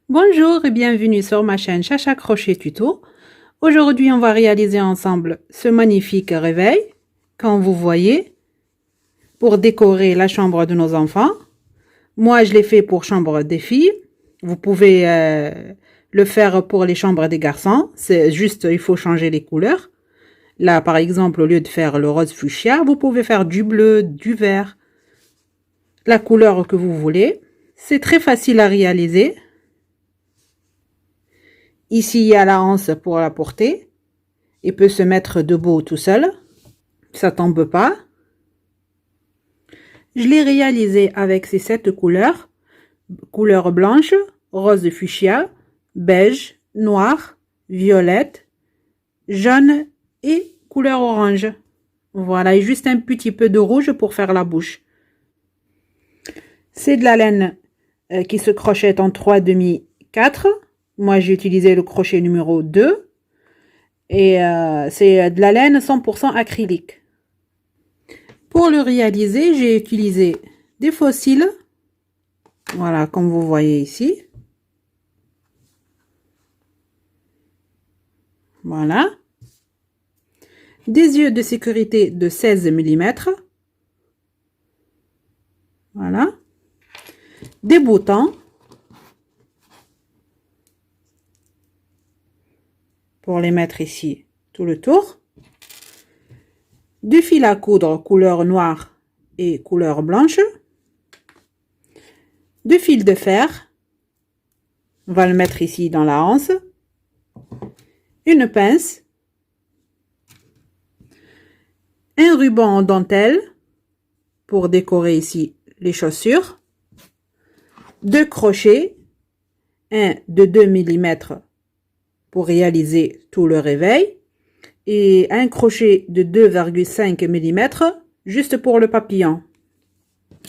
Bonjour et bienvenue sur ma chaîne Chacha Crochet Tuto. Aujourd'hui, on va réaliser ensemble ce magnifique réveil, comme vous voyez, pour décorer la chambre de nos enfants. Moi, je l'ai fait pour chambre des filles. Vous pouvez le faire pour les chambres des garçons. C'est juste, il faut changer les couleurs. Là, par exemple, au lieu de faire le rose fuchsia, vous pouvez faire du bleu, du vert, la couleur que vous voulez. C'est très facile à réaliser. Ici, il y a la hanse pour la porter. Il peut se mettre debout tout seul. Ça tombe pas. Je l'ai réalisé avec ces 7 couleurs. Couleur blanche, rose fuchsia, beige, noir, violette, jaune et couleur orange. Voilà, et juste un petit peu de rouge pour faire la bouche. C'est de la laine qui se crochette en 3/2, 4. Moi, j'ai utilisé le crochet numéro 2. Et c'est de la laine 100% acrylique. Pour le réaliser, j'ai utilisé des fossiles. Voilà, comme vous voyez ici. Voilà. Des yeux de sécurité de 16 mm. Voilà. Des boutons. Pour les mettre ici tout le tour. Du fil à coudre couleur noire et couleur blanche. Du fil de fer. On va le mettre ici dans la hanse. Une pince. Un ruban en dentelle pour décorer ici les chaussures. 2 crochets. Un de 2 mm pour réaliser tout le réveil. Et un crochet de 2,5 mm juste pour le papillon.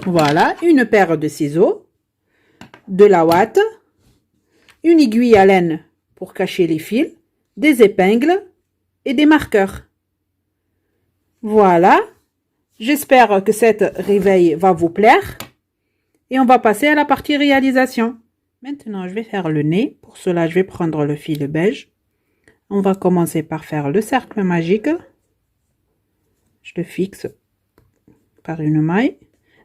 Voilà, une paire de ciseaux, de la ouate, une aiguille à laine pour cacher les fils, des épingles et des marqueurs. Voilà, j'espère que cette réveil va vous plaire et on va passer à la partie réalisation. Maintenant, je vais faire le nez. Pour cela, je vais prendre le fil beige. On va commencer par faire le cercle magique. Je le fixe par une maille.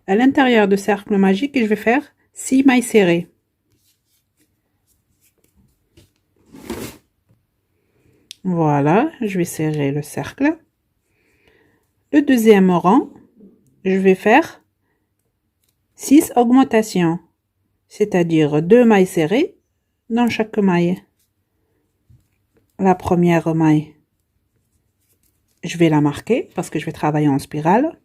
À l'intérieur du cercle magique, je vais faire 6 mailles serrées. Voilà, je vais serrer le cercle. Le deuxième rang, je vais faire 6 augmentations, c'est-à-dire 2 mailles serrées dans chaque maille. La première maille, je vais la marquer parce que je vais travailler en spirale.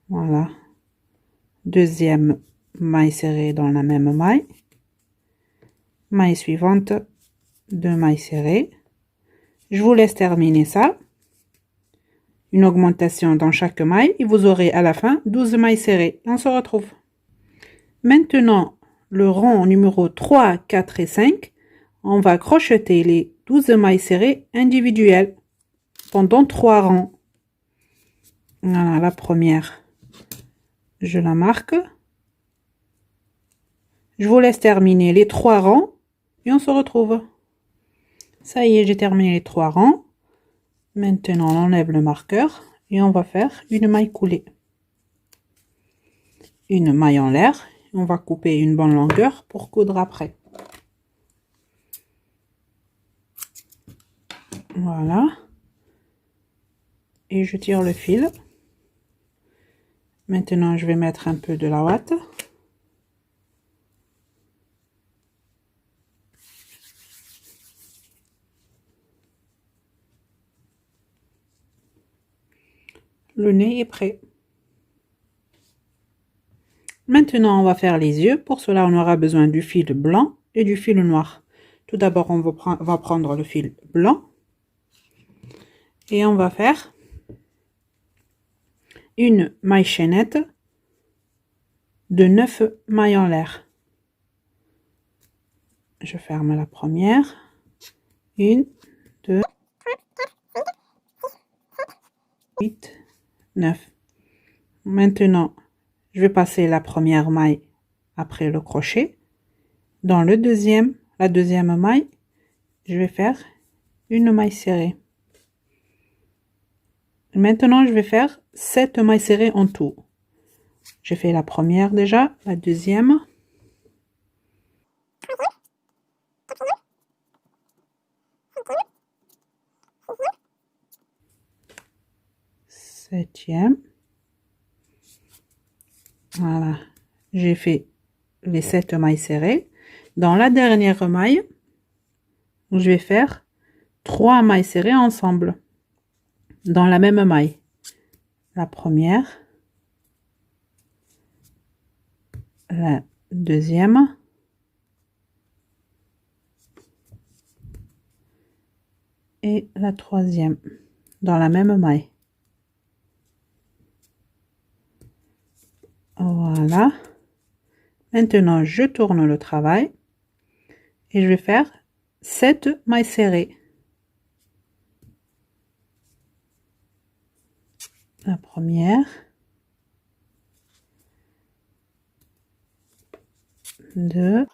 Voilà. Deuxième maille serrée dans la même maille. Maille suivante, 2 mailles serrées. Je vous laisse terminer ça. Une augmentation dans chaque maille et vous aurez à la fin 12 mailles serrées. On se retrouve. Maintenant, le rang numéro 3, 4 et 5, on va crocheter les 12 mailles serrées individuelles pendant 3 rangs. Voilà, la première, je la marque. Je vous laisse terminer les 3 rangs et on se retrouve. Ça y est, j'ai terminé les 3 rangs. Maintenant, on enlève le marqueur et on va faire une maille coulée. Une maille en l'air. On va couper une bonne longueur pour coudre après. Voilà. Et je tire le fil. Maintenant, je vais mettre un peu de la ouate. Le nez est prêt. Maintenant, on va faire les yeux. Pour cela, on aura besoin du fil blanc et du fil noir. Tout d'abord, on va prendre le fil blanc. Et on va faire une maille chaînette de 9 mailles en l'air. Je ferme la première. 1, 2, 8, 9. Maintenant, je vais passer la première maille après le crochet. Dans la deuxième maille, je vais faire une maille serrée. Maintenant, je vais faire 7 mailles serrées en tout. J'ai fait la première déjà, la deuxième. Septième. Voilà. J'ai fait les 7 mailles serrées. Dans la dernière maille, je vais faire 3 mailles serrées ensemble. Dans la même maille. La première. La deuxième. Et la troisième. Dans la même maille. Voilà. Maintenant, je tourne le travail et je vais faire 7 mailles serrées. La première, 2,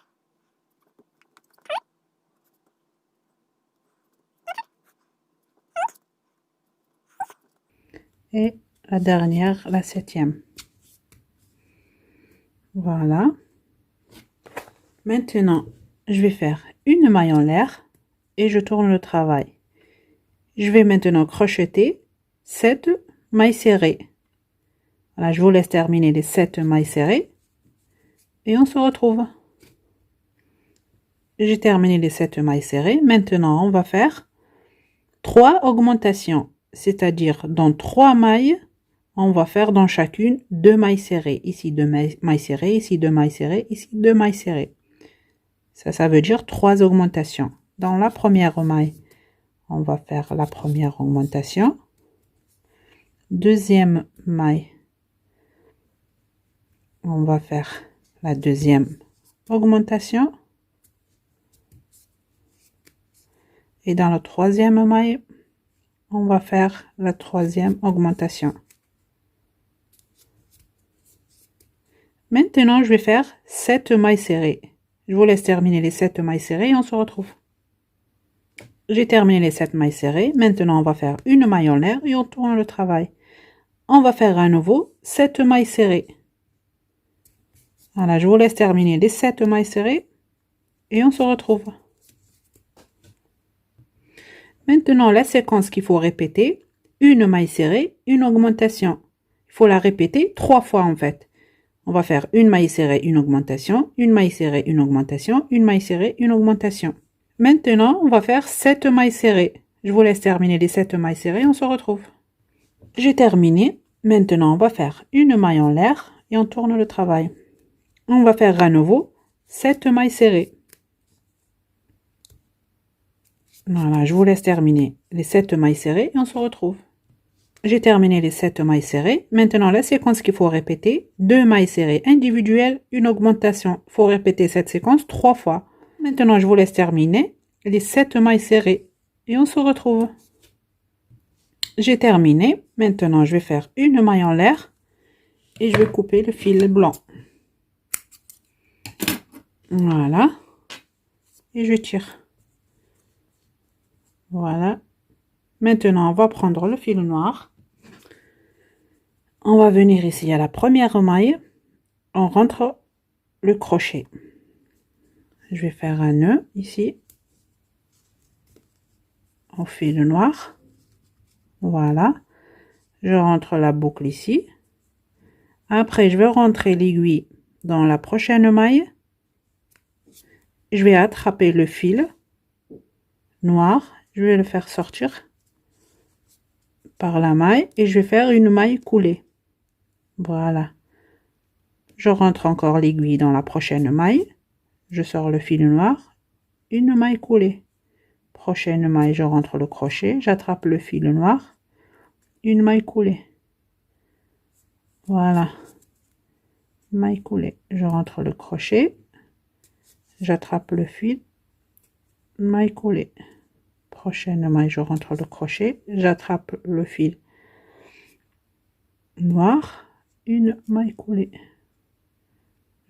et la dernière, la 7e. Voilà. Maintenant, je vais faire une maille en l'air et je tourne le travail. Je vais maintenant crocheter 7 mailles serrées. Voilà, je vous laisse terminer les 7 mailles serrées et on se retrouve. J'ai terminé les 7 mailles serrées. Maintenant, on va faire 3 augmentations, c'est-à-dire dans 3 mailles, on va faire dans chacune 2 mailles serrées. Ici 2 mailles serrées, ici 2 mailles serrées, ici 2 mailles serrées. Ça veut dire 3 augmentations. Dans la première maille, on va faire la première augmentation. Deuxième maille, on va faire la deuxième augmentation. Et dans la troisième maille, on va faire la troisième augmentation. Maintenant, je vais faire 7 mailles serrées. Je vous laisse terminer les 7 mailles serrées et on se retrouve. J'ai terminé les 7 mailles serrées. Maintenant, on va faire une maille en l'air et on tourne le travail. On va faire à nouveau 7 mailles serrées. Voilà, je vous laisse terminer les 7 mailles serrées et on se retrouve. Maintenant, la séquence qu'il faut répéter, une maille serrée, une augmentation. Il faut la répéter 3 fois en fait. On va faire une maille serrée, une augmentation, une maille serrée, une augmentation, une maille serrée, une augmentation. Maintenant, on va faire 7 mailles serrées. Je vous laisse terminer les 7 mailles serrées, on se retrouve. J'ai terminé. Maintenant, on va faire une maille en l'air et on tourne le travail. On va faire à nouveau 7 mailles serrées. Voilà, je vous laisse terminer les 7 mailles serrées et on se retrouve. J'ai terminé les 7 mailles serrées. Maintenant, la séquence qu'il faut répéter, 2 mailles serrées individuelles, une augmentation. Il faut répéter cette séquence 3 fois. Maintenant, je vous laisse terminer les 7 mailles serrées et on se retrouve. J'ai terminé. Maintenant, je vais faire une maille en l'air et je vais couper le fil blanc. Voilà. Et je tire. Voilà. Maintenant, on va prendre le fil noir. On va venir ici à la première maille. On rentre le crochet. Je vais faire un nœud ici. Au fil noir. Voilà. Je rentre la boucle ici. Après, je vais rentrer l'aiguille dans la prochaine maille. Je vais attraper le fil noir. Je vais le faire sortir par la maille et je vais faire une maille coulée. Voilà. Je rentre encore l'aiguille dans la prochaine maille. Je sors le fil noir. Une maille coulée. Prochaine maille, je rentre le crochet. J'attrape le fil noir. Une maille coulée. Voilà. Maille coulée. Je rentre le crochet. J'attrape le fil. Maille coulée. Prochaine maille, je rentre le crochet. J'attrape le fil noir. Une maille coulée.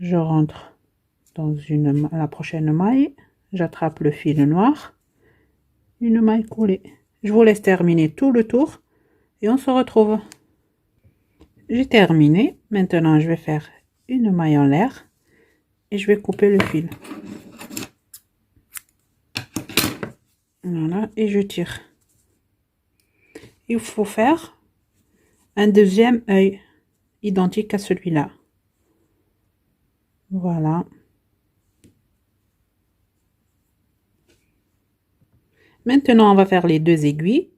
Je rentre dans la prochaine maille, j'attrape le fil noir, une maille coulée. Je vous laisse terminer tout le tour et on se retrouve. J'ai terminé. Maintenant, je vais faire une maille en l'air et je vais couper le fil. Voilà, et je tire. Il faut faire un deuxième œil identique à celui-là. Voilà. Maintenant, on va faire les deux aiguilles.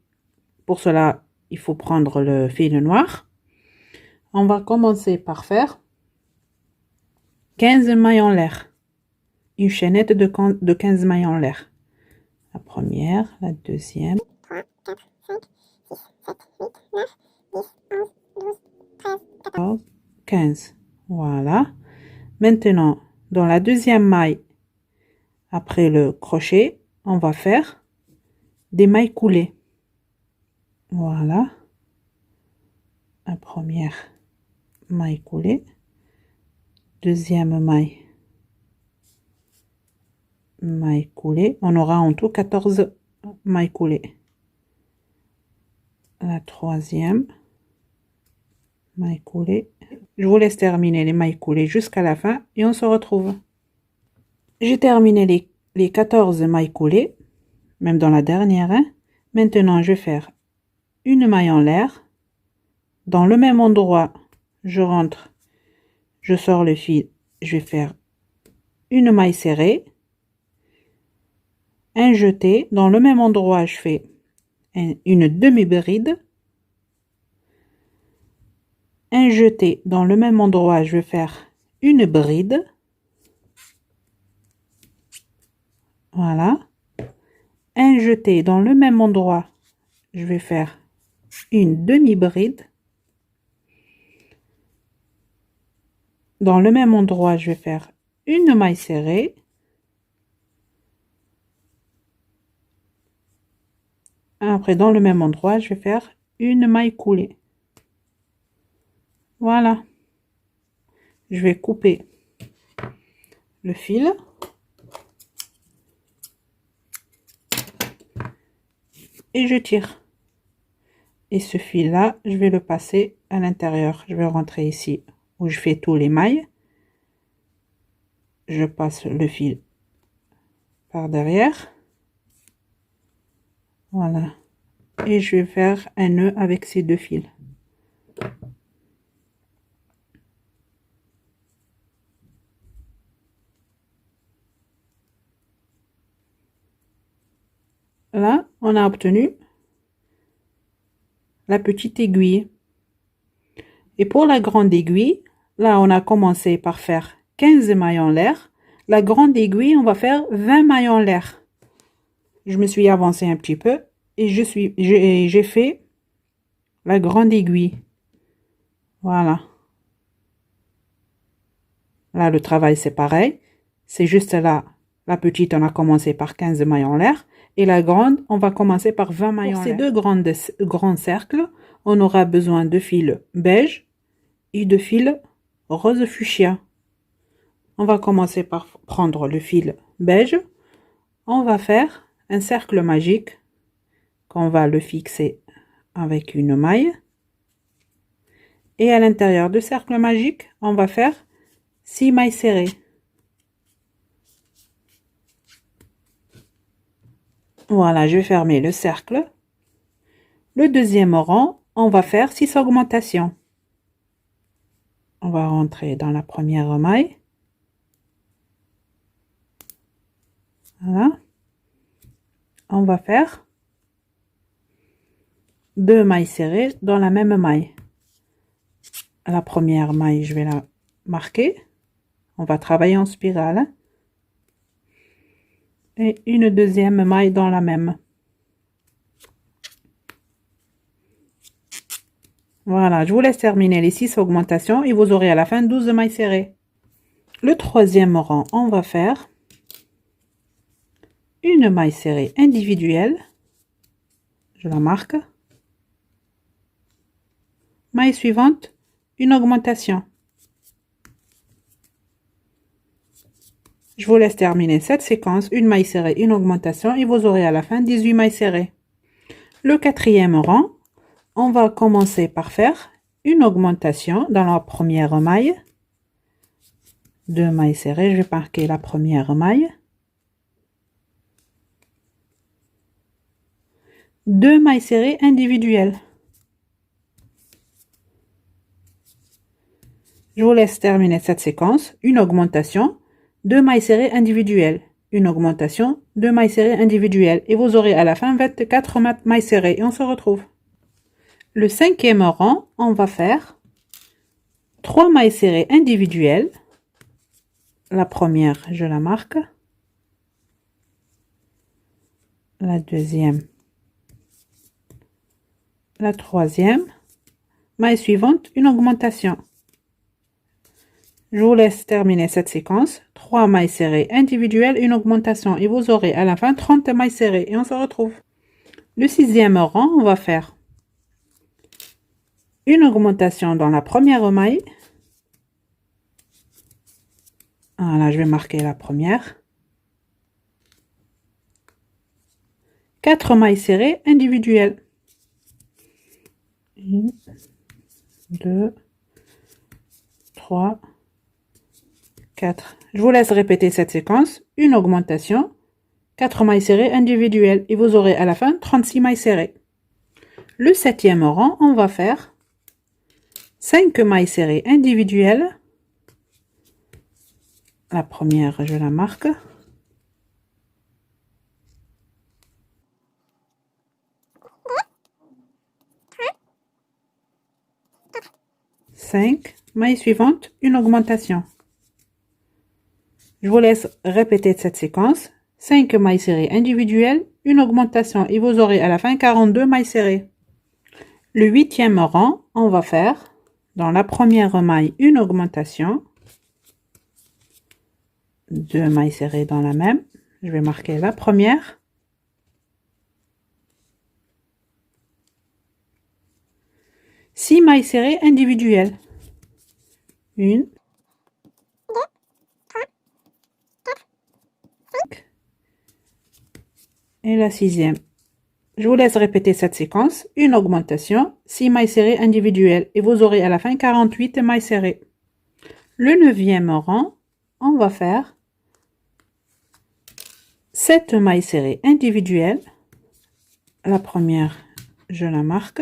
Pour cela, il faut prendre le fil noir. On va commencer par faire 15 mailles en l'air. Une chaînette de 15 mailles en l'air. La première, la deuxième. 3, 4, 5, 6, 7, 8, 9, 10, 11, 12, 13, 14, 15. Voilà. Maintenant, dans la deuxième maille, après le crochet, on va faire des mailles coulées. Voilà. La première maille coulée. Deuxième maille coulée. On aura en tout 14 mailles coulées. La troisième maille coulée. Je vous laisse terminer les mailles coulées jusqu'à la fin et on se retrouve. J'ai terminé les 14 mailles coulées, même dans la dernière. Hein. Maintenant, je vais faire une maille en l'air. Dans le même endroit, je rentre, je sors le fil, je vais faire une maille serrée, un jeté. Dans le même endroit, je fais une demi-bride, un jeté. Dans le même endroit, je vais faire une bride. Voilà. Un jeté. Dans le même endroit, je vais faire une demi-bride. Dans le même endroit, je vais faire une maille serrée. Après, dans le même endroit, je vais faire une maille coulée. Voilà. Je vais couper le fil. Et je tire. Et ce fil-là, je vais le passer à l'intérieur. Je vais rentrer ici où je fais tous les mailles. Je passe le fil par derrière. Voilà. Et je vais faire un nœud avec ces deux fils. Là, on a obtenu la petite aiguille. Et pour la grande aiguille, là, on a commencé par faire 15 mailles en l'air. La grande aiguille, on va faire 20 mailles en l'air. Je me suis avancée un petit peu et j'ai fait la grande aiguille. Voilà. Là, le travail, c'est pareil. C'est juste là, la petite, on a commencé par 15 mailles en l'air. Et la grande, on va commencer par 20 mailles en l'air. Pour ces deux grands cercles, on aura besoin de fil beige et de fil rose fuchsia. On va commencer par prendre le fil beige. On va faire un cercle magique qu'on va le fixer avec une maille. Et à l'intérieur du cercle magique, on va faire 6 mailles serrées. Voilà, je vais fermer le cercle. Le deuxième rang, on va faire 6 augmentations. On va rentrer dans la première maille. Voilà. On va faire 2 mailles serrées dans la même maille. La première maille, je vais la marquer. On va travailler en spirale. Et une deuxième maille dans la même. Voilà, je vous laisse terminer les 6 augmentations et vous aurez à la fin 12 mailles serrées. Le troisième rang, on va faire une maille serrée individuelle. Je la marque. Maille suivante, une augmentation. Je vous laisse terminer cette séquence, une maille serrée, une augmentation, et vous aurez à la fin 18 mailles serrées. Le quatrième rang, on va commencer par faire une augmentation dans la première maille. 2 mailles serrées, je vais marquer la première maille. 2 mailles serrées individuelles. Je vous laisse terminer cette séquence, une augmentation, 2 mailles serrées individuelles, une augmentation, 2 mailles serrées individuelles, et vous aurez à la fin 24 mailles serrées, et on se retrouve. Le cinquième rang, on va faire 3 mailles serrées individuelles. La première, je la marque. La deuxième. La troisième. Maille suivante, une augmentation. Je vous laisse terminer cette séquence. 3 mailles serrées individuelles, une augmentation. Et vous aurez à la fin 30 mailles serrées. Et on se retrouve. Le sixième rang, on va faire une augmentation dans la première maille. Voilà, je vais marquer la première. 4 mailles serrées individuelles. 1, 2, 3, 4. Je vous laisse répéter cette séquence. Une augmentation, 4 mailles serrées individuelles. Et vous aurez à la fin 36 mailles serrées. Le septième rang, on va faire 5 mailles serrées individuelles. La première, je la marque. Cinq mailles suivantes, une augmentation. Je vous laisse répéter cette séquence. 5 mailles serrées individuelles, une augmentation, et vous aurez à la fin 42 mailles serrées. Le huitième rang, on va faire dans la première maille une augmentation, 2 mailles serrées dans la même. Je vais marquer la première. Six mailles serrées individuelles. 1, 2, 3, 4, 5. Et la sixième. Je vous laisse répéter cette séquence. Une augmentation, 6 mailles serrées individuelles. Et vous aurez à la fin 48 mailles serrées. Le neuvième rang, on va faire 7 mailles serrées individuelles. La première, je la marque.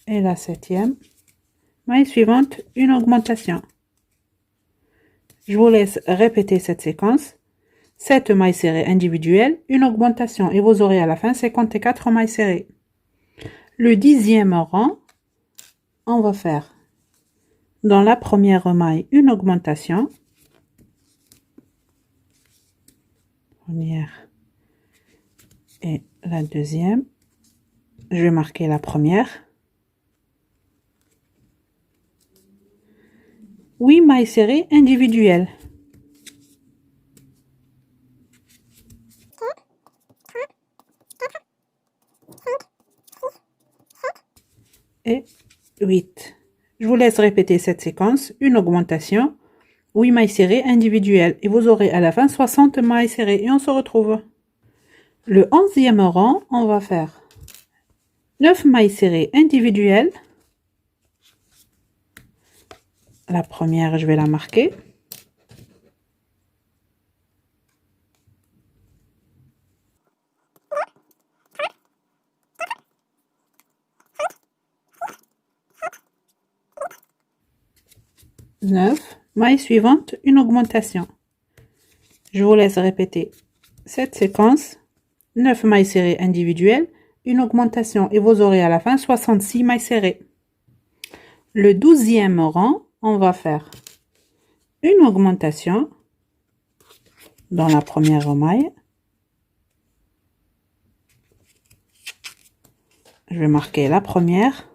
Et la septième. Maille suivante, une augmentation. Je vous laisse répéter cette séquence. 7 mailles serrées individuelles, une augmentation, et vous aurez à la fin 54 mailles serrées. Le dixième rang, on va faire dans la première maille une augmentation. Première et la deuxième. Je vais marquer la première. 8 mailles serrées individuelles. Et 8. Je vous laisse répéter cette séquence. Une augmentation, 8 mailles serrées individuelles. Et vous aurez à la fin 60 mailles serrées. Et on se retrouve. Le 11e rang, on va faire 9 mailles serrées individuelles. La première, je vais la marquer. Neuf mailles suivantes, une augmentation. Je vous laisse répéter cette séquence. 9 mailles serrées individuelles, une augmentation, et vous aurez à la fin 66 mailles serrées. Le 12e rang, on va faire une augmentation dans la première maille. Je vais marquer la première.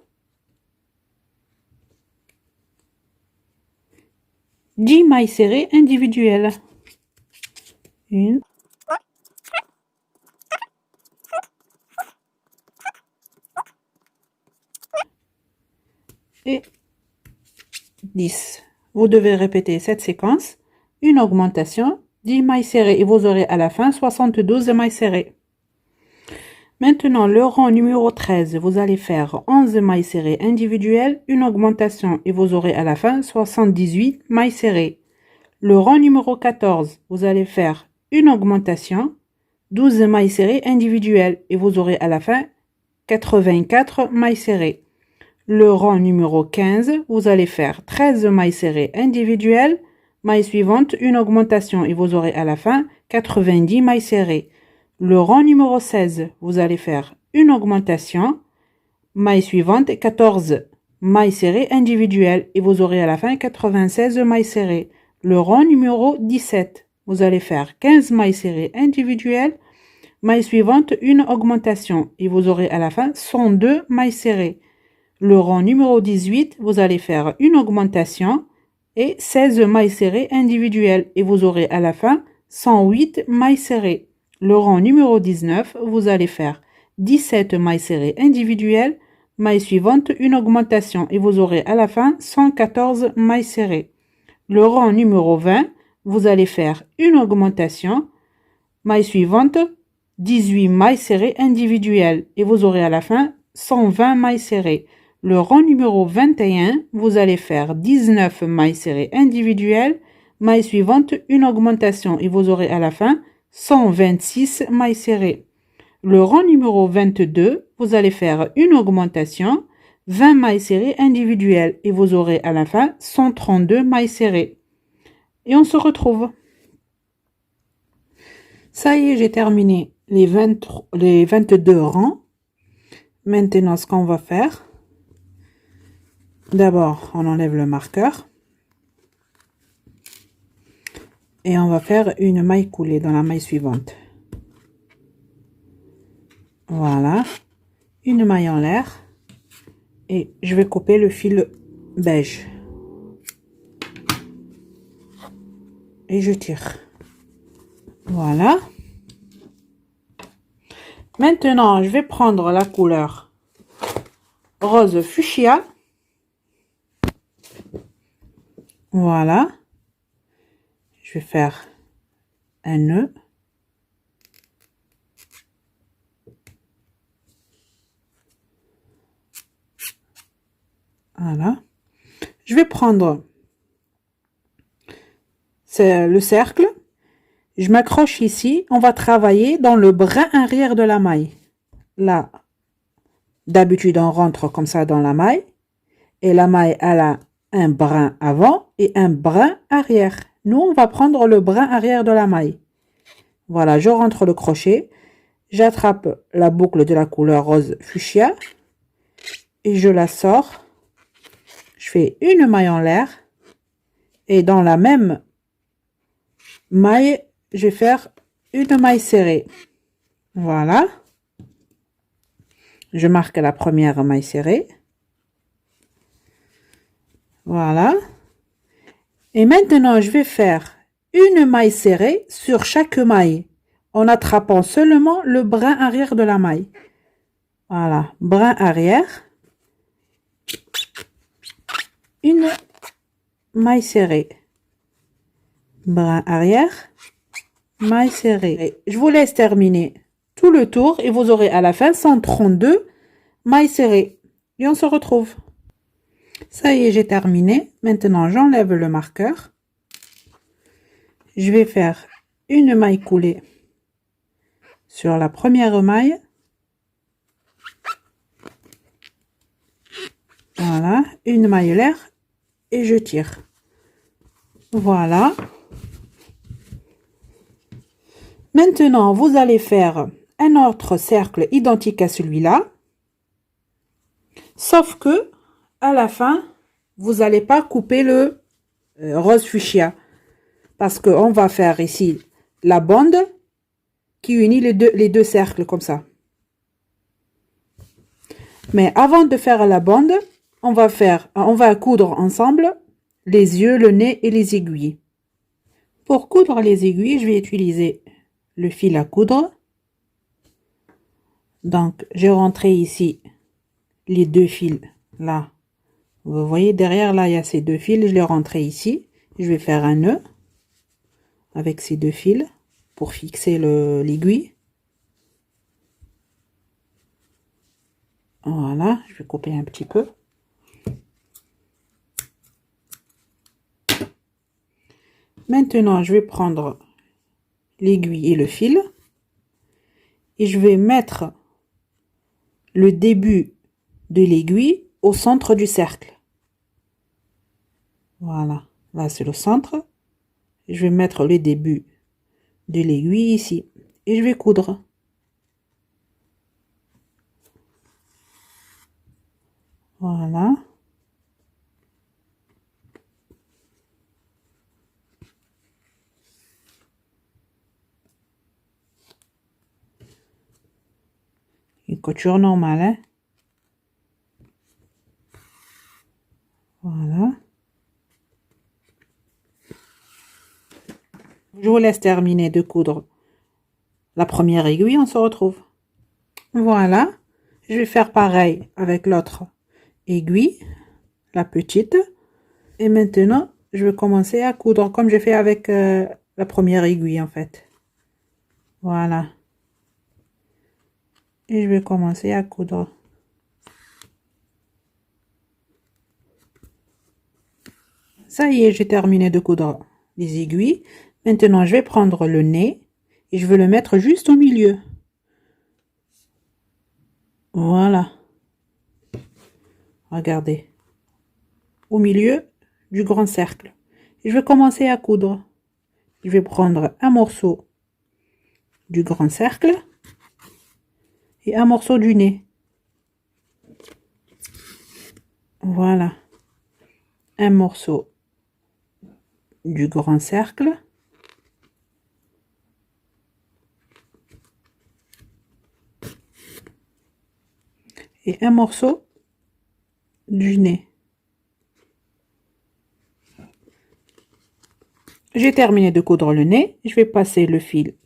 10 mailles serrées individuelles. 1, et 10. Vous devez répéter cette séquence, une augmentation, 10 mailles serrées et vous aurez à la fin 72 mailles serrées. Maintenant, le rang numéro 13, vous allez faire 11 mailles serrées individuelles, une augmentation et vous aurez à la fin 78 mailles serrées. Le rang numéro 14, vous allez faire une augmentation, 12 mailles serrées individuelles et vous aurez à la fin 84 mailles serrées. Le rang numéro 15, vous allez faire 13 mailles serrées individuelles, maille suivante, une augmentation et vous aurez à la fin 90 mailles serrées. Le rang numéro 16, vous allez faire une augmentation, maille suivante, 14 mailles serrées individuelles et vous aurez à la fin 96 mailles serrées. Le rang numéro 17, vous allez faire 15 mailles serrées individuelles, maille suivante, une augmentation et vous aurez à la fin 102 mailles serrées. Le rang numéro 18, vous allez faire une augmentation et 16 mailles serrées individuelles et vous aurez à la fin 108 mailles serrées. Le rang numéro 19, vous allez faire 17 mailles serrées individuelles, maille suivante, une augmentation et vous aurez à la fin 114 mailles serrées. Le rang numéro 20, vous allez faire une augmentation, maille suivante, 18 mailles serrées individuelles et vous aurez à la fin 120 mailles serrées. Le rang numéro 21, vous allez faire 19 mailles serrées individuelles, maille suivante, une augmentation et vous aurez à la fin 126 mailles serrées. Le rang numéro 22, vous allez faire une augmentation, 20 mailles serrées individuelles et vous aurez à la fin 132 mailles serrées. Et on se retrouve. Ça y est, j'ai terminé les 22 rangs. Maintenant, ce qu'on va faire, d'abord, on enlève le marqueur. Et on va faire une maille coulée dans la maille suivante. Voilà. Une maille en l'air. Et je vais couper le fil beige. Et je tire. Voilà. Maintenant, je vais prendre la couleur rose fuchsia. Voilà. Je vais faire un nœud. Voilà. Je vais prendre le cercle. Je m'accroche ici. On va travailler dans le brin arrière de la maille. Là, d'habitude, on rentre comme ça dans la maille. Et la maille, elle a un brin avant et un brin arrière. Nous, on va prendre le brin arrière de la maille. Voilà, je rentre le crochet. J'attrape la boucle de la couleur rose fuchsia. Et je la sors. Je fais une maille en l'air. Et dans la même maille, je vais faire une maille serrée. Voilà. Je marque la première maille serrée. Voilà. Et maintenant, je vais faire une maille serrée sur chaque maille en attrapant seulement le brin arrière de la maille. Voilà, brin arrière. Une maille serrée. Brin arrière. Maille serrée. Je vous laisse terminer tout le tour et vous aurez à la fin 132 mailles serrées. Et on se retrouve. Ça y est, j'ai terminé. Maintenant, j'enlève le marqueur. Je vais faire une maille coulée sur la première maille. Voilà, une maille l'air et je tire. Voilà. Maintenant, vous allez faire un autre cercle identique à celui-là. Sauf que, à la fin, vous n'allez pas couper le rose fuchsia. Parce qu'on va faire ici la bande qui unit les deux cercles comme ça. Mais avant de faire la bande, on va coudre ensemble les yeux, le nez et les aiguilles. Pour coudre les aiguilles, je vais utiliser le fil à coudre. Donc, j'ai rentré ici les deux fils là. Vous voyez, derrière, là, il y a ces deux fils. Je les rentre ici. Je vais faire un nœud avec ces deux fils pour fixer l'aiguille. Voilà, je vais couper un petit peu. Maintenant, je vais prendre l'aiguille et le fil et je vais mettre le début de l'aiguille au centre du cercle. Voilà, là c'est le centre. Je vais mettre le début de l'aiguille ici et je vais coudre. Voilà. Une couture normale, hein. Voilà. Je vous laisse terminer de coudre la première aiguille, on se retrouve. Voilà. Je vais faire pareil avec l'autre aiguille, la petite. Et maintenant, je vais commencer à coudre comme j'ai fait avec la première aiguille en fait. Voilà. Et je vais commencer à coudre. Ça y est, j'ai terminé de coudre les aiguilles. Maintenant, je vais prendre le nez et je vais le mettre juste au milieu. Voilà. Regardez. Au milieu du grand cercle. Et je vais commencer à coudre. Je vais prendre un morceau du grand cercle et un morceau du nez. Voilà. Un morceau du grand cercle et un morceau du nez. J'ai terminé de coudre le nez. Je vais passer le fil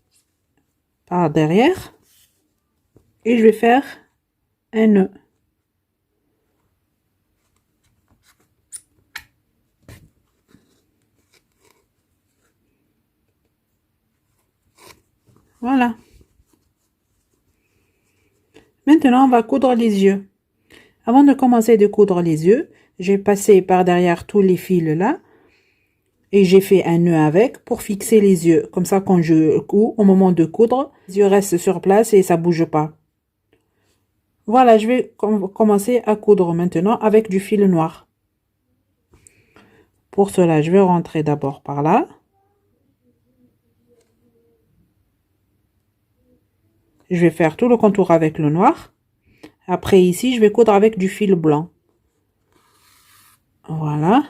par derrière et je vais faire un nœud. Voilà. Maintenant, on va coudre les yeux. Avant de commencer de coudre les yeux, j'ai passé par derrière tous les fils là et j'ai fait un nœud avec pour fixer les yeux. Comme ça, quand je couds, au moment de coudre, les yeux restent sur place et ça bouge pas. Voilà, je vais commencer à coudre maintenant avec du fil noir. Pour cela, je vais rentrer d'abord par là. Je vais faire tout le contour avec le noir. Après ici, je vais coudre avec du fil blanc. Voilà.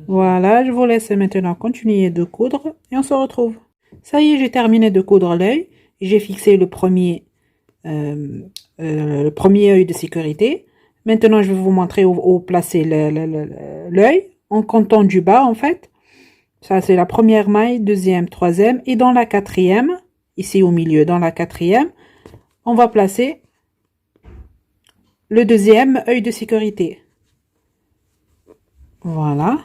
Voilà, je vous laisse maintenant continuer de coudre et on se retrouve. Ça y est, j'ai terminé de coudre l'œil. J'ai fixé le premier œil de sécurité. Maintenant, je vais vous montrer où placer l'œil en comptant du bas en fait. Ça, c'est la première maille, deuxième, troisième. Et dans la quatrième, ici au milieu, dans la quatrième, on va placer le deuxième œil de sécurité. Voilà.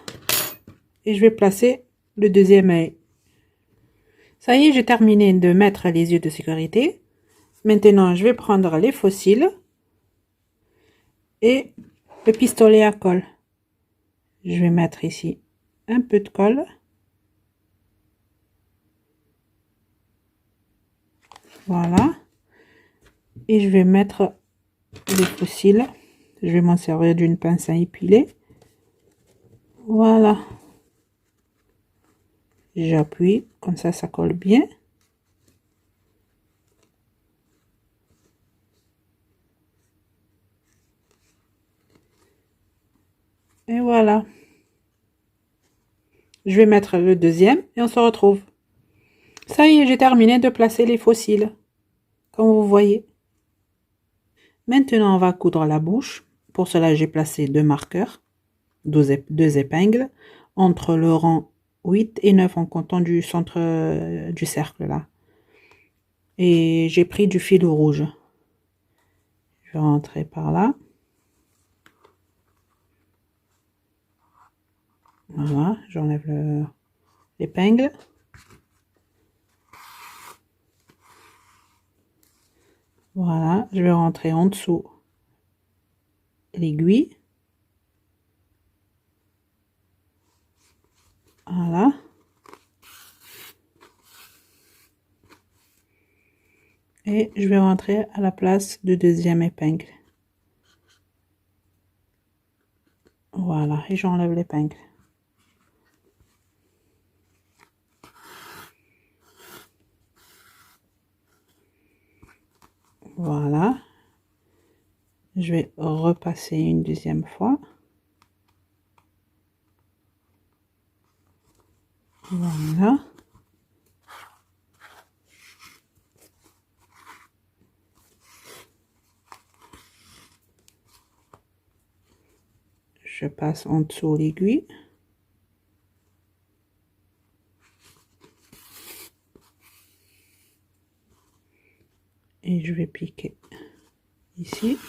Et je vais placer le deuxième œil. Ça y est, j'ai terminé de mettre les yeux de sécurité. Maintenant, je vais prendre les faux cils et le pistolet à colle. Je vais mettre ici un peu de colle. Voilà. Et je vais mettre les faux cils. Je vais m'en servir d'une pince à épiler. Voilà. J'appuie, comme ça colle bien. Et voilà. Je vais mettre le deuxième et on se retrouve. Ça y est, j'ai terminé de placer les faux cils, comme vous voyez. Maintenant, on va coudre la bouche. Pour cela, j'ai placé deux marqueurs, deux épingles, entre le rang 8 et 9 en comptant du centre du cercle là. Et j'ai pris du fil rouge. Je vais rentrer par là. Voilà, j'enlève l'épingle. Voilà, je vais rentrer en dessous l'aiguille. Voilà. Et je vais rentrer à la place de deuxième épingle. Voilà, et j'enlève l'épingle. Voilà. Je vais repasser une deuxième fois. Voilà. Je passe en dessous l'aiguille. Et je vais piquer ici.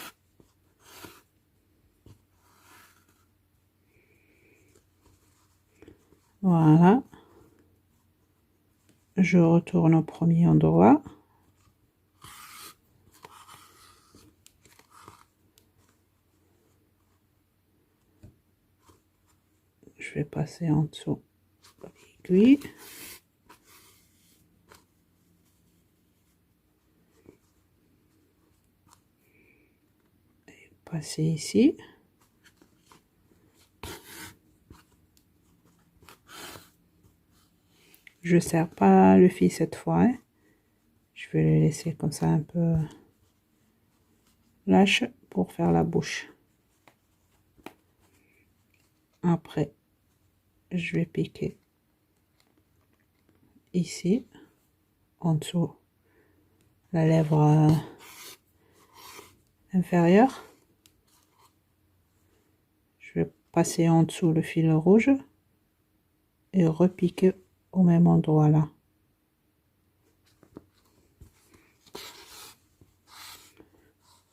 Voilà. Je retourne au premier endroit. Je vais passer en dessous l'aiguille. Et passer ici. Je ne serre pas le fil cette fois. Hein. Je vais le laisser comme ça un peu lâche pour faire la bouche. Après, je vais piquer ici, en dessous la lèvre inférieure. Je vais passer en dessous le fil rouge et repiquer au même endroit là.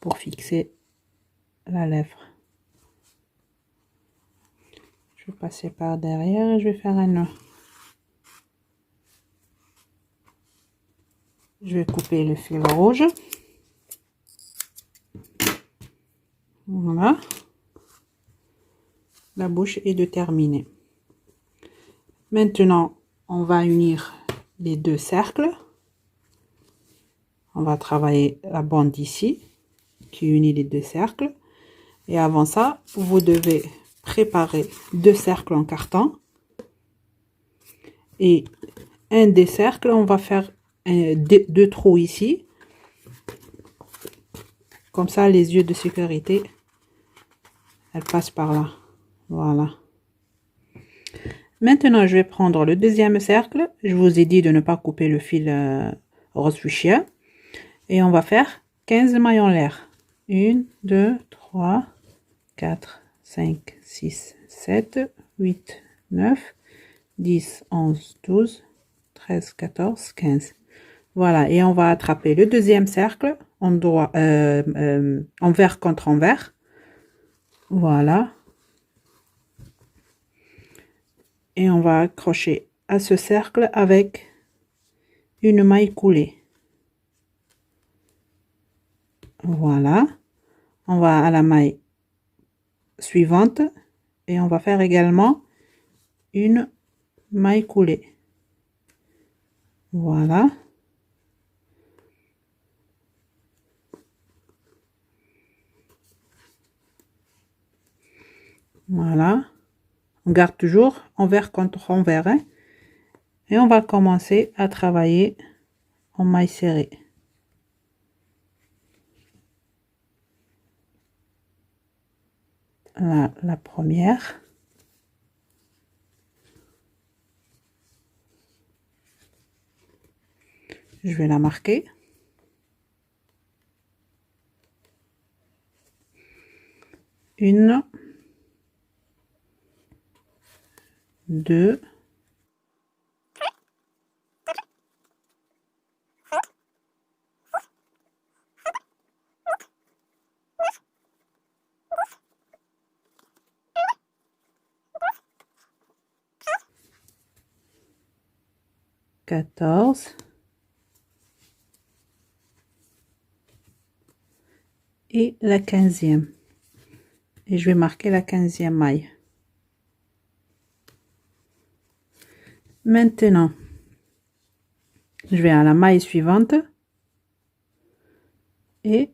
Pour fixer la lèvre. Je vais passer par derrière et je vais faire un nœud. Je vais couper le fil rouge. Voilà. La bouche est de terminer. Maintenant, on va unir les deux cercles. On va travailler la bande ici, qui unit les deux cercles. Et avant ça, vous devez préparer deux cercles en carton. Et un des cercles, on va faire deux trous ici. Comme ça, les yeux de sécurité, elles passent par là. Voilà. Maintenant, je vais prendre le deuxième cercle. Je vous ai dit de ne pas couper le fil rose fuchsia. Et on va faire 15 mailles en l'air. 1, 2, 3, 4, 5, 6, 7, 8, 9, 10, 11, 12, 13, 14, 15. Voilà, et on va attraper le deuxième cercle envers contre envers. Voilà. Et on va accrocher à ce cercle avec une maille coulée. Voilà. On va à la maille suivante et on va faire également une maille coulée. Voilà. Voilà. On garde toujours envers contre envers. Hein, et on va commencer à travailler en maille serrée. La première. Je vais la marquer. 1, 2, 14 et la 15e. Et je vais marquer la 15e maille. Maintenant, je vais à la maille suivante et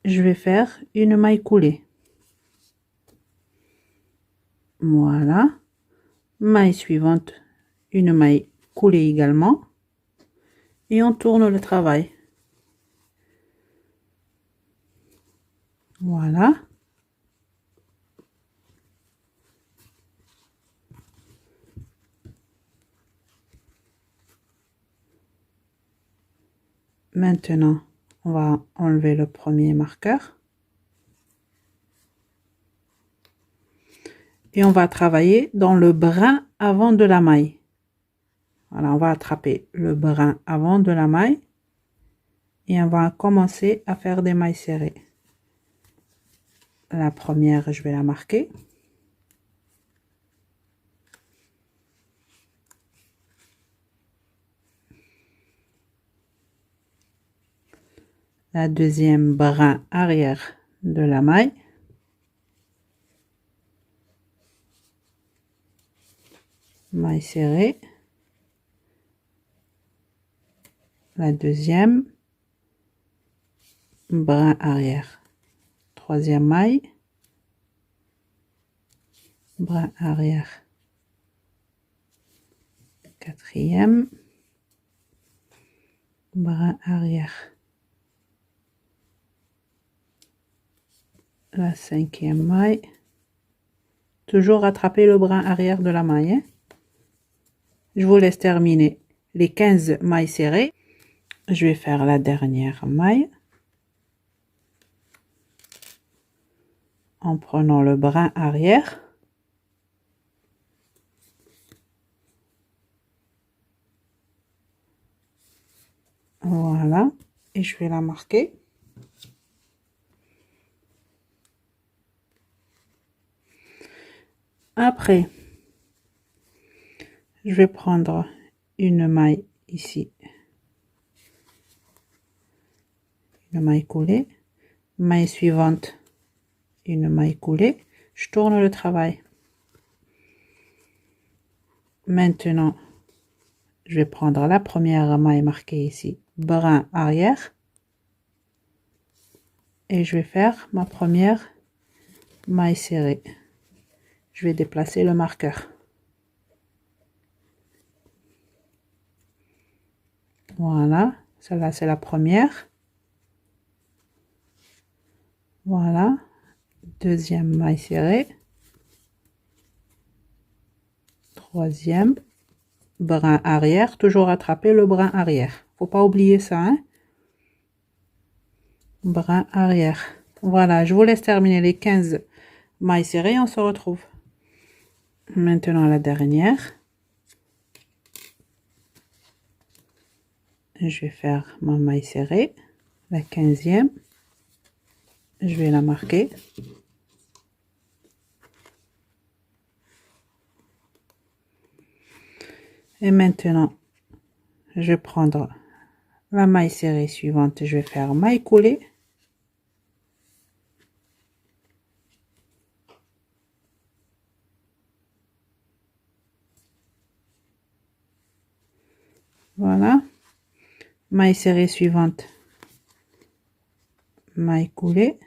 je vais faire une maille coulée. Voilà. Maille suivante, une maille coulée également. Et on tourne le travail. Voilà. Maintenant, on va enlever le premier marqueur. Et on va travailler dans le brin avant de la maille. Voilà, on va attraper le brin avant de la maille. Et on va commencer à faire des mailles serrées. La première, je vais la marquer. La deuxième, brin arrière de la maille. Maille serrée. La deuxième, brin arrière. Troisième maille, brin arrière. Quatrième, brin arrière. La cinquième maille, toujours rattraper le brin arrière de la maille, hein. Je vous laisse terminer les 15 mailles serrées. Je vais faire la dernière maille en prenant le brin arrière. Voilà, et je vais la marquer. Après, je vais prendre une maille ici, une maille coulée, maille suivante, une maille coulée, je tourne le travail. Maintenant, je vais prendre la première maille marquée ici, brin arrière, et je vais faire ma première maille serrée. Je vais déplacer le marqueur. Voilà, celle-là c'est la première. Voilà, deuxième maille serrée. Troisième, brin arrière, toujours attraper le brin arrière. Faut pas oublier ça, hein. Brin arrière. Voilà, je vous laisse terminer les 15 mailles serrées, on se retrouve. Maintenant la dernière. Je vais faire ma maille serrée, la 15e. Je vais la marquer. Et maintenant, je vais prendre la maille serrée suivante. Je vais faire maille coulée. Voilà. Maille serrée suivante. Maille coulée.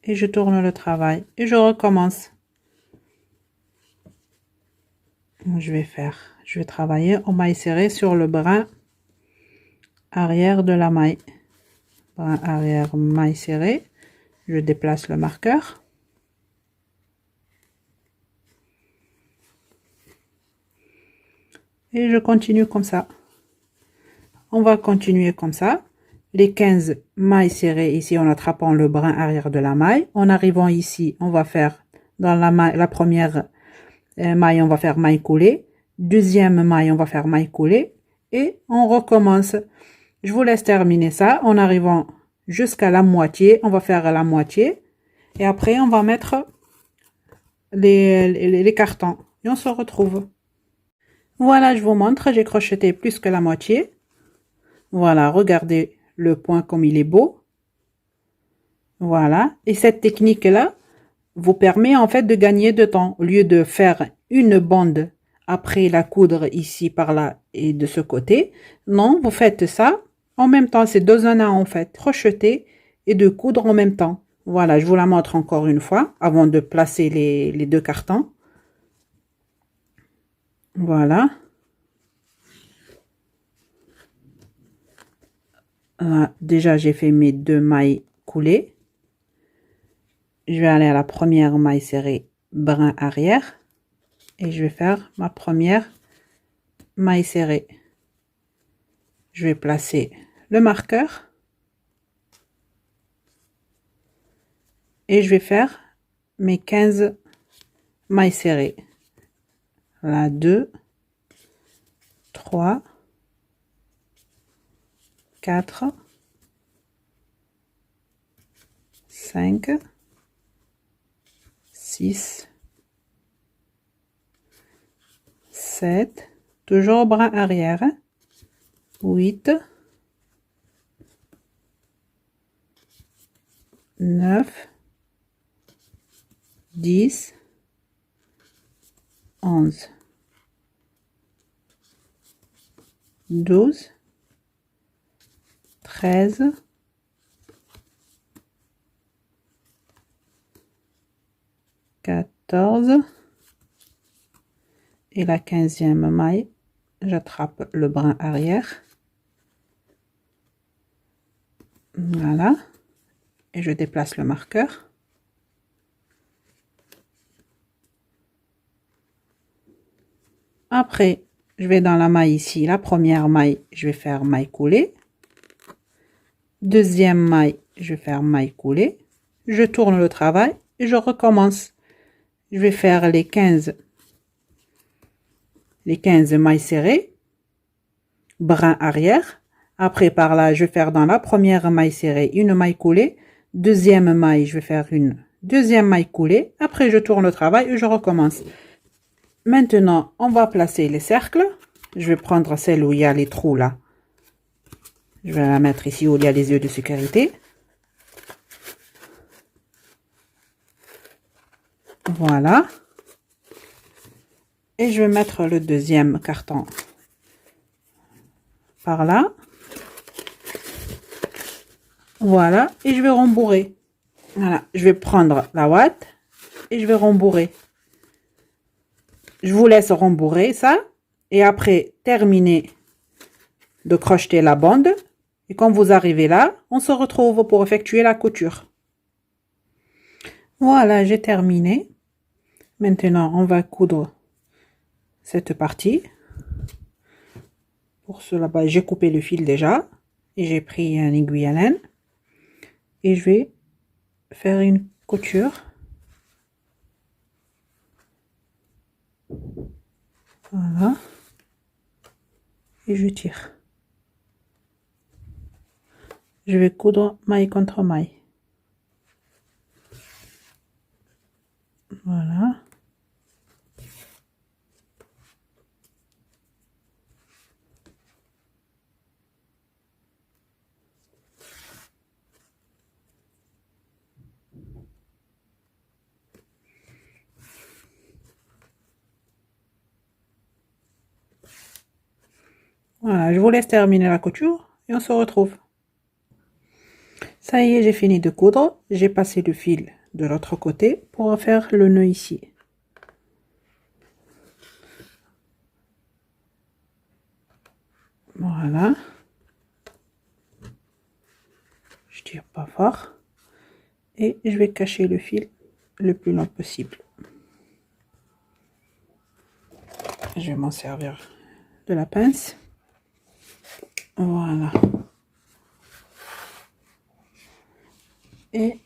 Et je tourne le travail. Et je recommence. Je vais travailler en maille serrée sur le brin arrière de la maille. Brin arrière, maille serrée. Je déplace le marqueur. Et je continue comme ça. On va continuer comme ça les 15 mailles serrées ici en attrapant le brin arrière de la maille. En arrivant ici, on va faire dans la première maille, on va faire maille coulée. Deuxième maille, on va faire maille coulée. Et on recommence. Je vous laisse terminer ça. En arrivant jusqu'à la moitié, on va faire la moitié. Et après, on va mettre les cartons. Et on se retrouve. Voilà, je vous montre. J'ai crocheté plus que la moitié. Voilà, regardez le point comme il est beau. Voilà. Et cette technique-là vous permet en fait de gagner de temps. Au lieu de faire une bande après la coudre ici, par là et de ce côté. Non, vous faites ça en même temps. C'est 2 en 1 en fait. Crocheter et de coudre en même temps. Voilà, je vous la montre encore une fois avant de placer les 2 cartons. Voilà. Là, déjà, j'ai fait mes 2 mailles coulées. Je vais aller à la première maille serrée brin arrière et je vais faire ma première maille serrée. Je vais placer le marqueur et je vais faire mes 15 mailles serrées. Là, 2, 3, 4, 5, 6, 7, toujours au brin arrière, 8, 9, 10, 11, 12, 13, 14 et la 15e maille, j'attrape le brin arrière. Voilà. Et je déplace le marqueur. Après, je vais dans la maille ici, la première maille, je vais faire maille coulée. Deuxième maille, je vais faire maille coulée. Je tourne le travail et je recommence. Je vais faire les 15 mailles serrées, brin arrière. Après, par là, je vais faire dans la première maille serrée une maille coulée. Deuxième maille, je vais faire une deuxième maille coulée. Après, je tourne le travail et je recommence. Maintenant, on va placer les cercles. Je vais prendre celle où il y a les trous là. Je vais la mettre ici où il y a les yeux de sécurité. Voilà. Et je vais mettre le deuxième carton par là. Voilà. Et je vais rembourrer. Voilà. Je vais prendre la ouate et je vais rembourrer. Je vous laisse rembourrer ça. Et après, terminer de crocheter la bande. Et quand vous arrivez là, on se retrouve pour effectuer la couture. Voilà, j'ai terminé. Maintenant, on va coudre cette partie. Pour cela, j'ai coupé le fil déjà. Et j'ai pris un aiguille à laine. Et je vais faire une couture. Voilà. Et je tire. Je vais coudre maille contre maille. Voilà. Voilà, je vous laisse terminer la couture et on se retrouve. Ça y est, j'ai fini de coudre. J'ai passé le fil de l'autre côté pour faire le nœud ici. Voilà. Je tire pas fort. Et je vais cacher le fil le plus long possible. Je vais m'en servir de la pince. Voilà. Et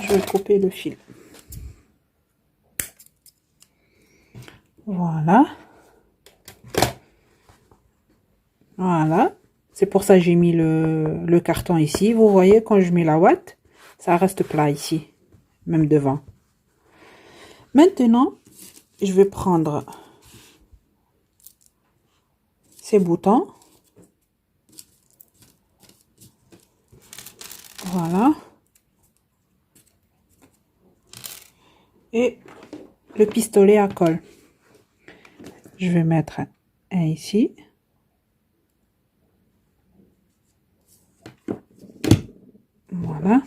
je vais couper le fil. Voilà. Voilà. C'est pour ça que j'ai mis le carton ici. Vous voyez, quand je mets la ouate, ça reste plat ici, même devant. Maintenant, je vais prendre ces boutons. Voilà. Et le pistolet à colle. Je vais mettre un ici. Voilà.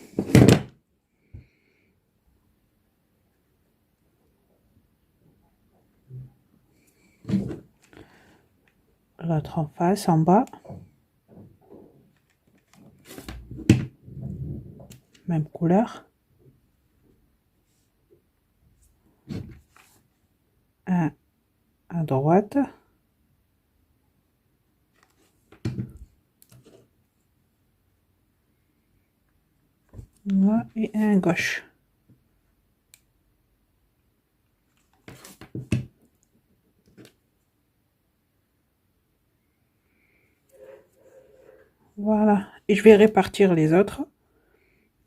L'autre en face, en bas. Même couleur. Un à droite. Là, et un à gauche. Voilà. Et je vais répartir les autres.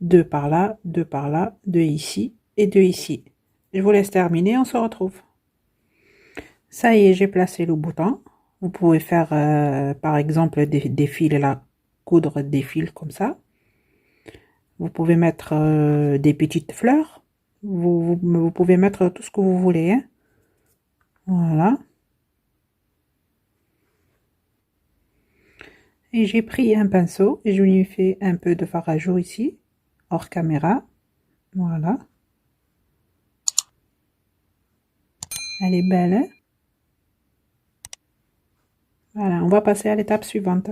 Deux par là, deux ici et deux ici. Je vous laisse terminer, on se retrouve. Ça y est, j'ai placé le bouton. Vous pouvez faire, par exemple, des fils là, coudre des fils comme ça. Vous pouvez mettre des petites fleurs. Vous pouvez mettre tout ce que vous voulez. Hein. Voilà. Et j'ai pris un pinceau et je lui ai fait un peu de fard à jour ici, hors caméra. Voilà. Elle est belle, hein? Voilà, on va passer à l'étape suivante.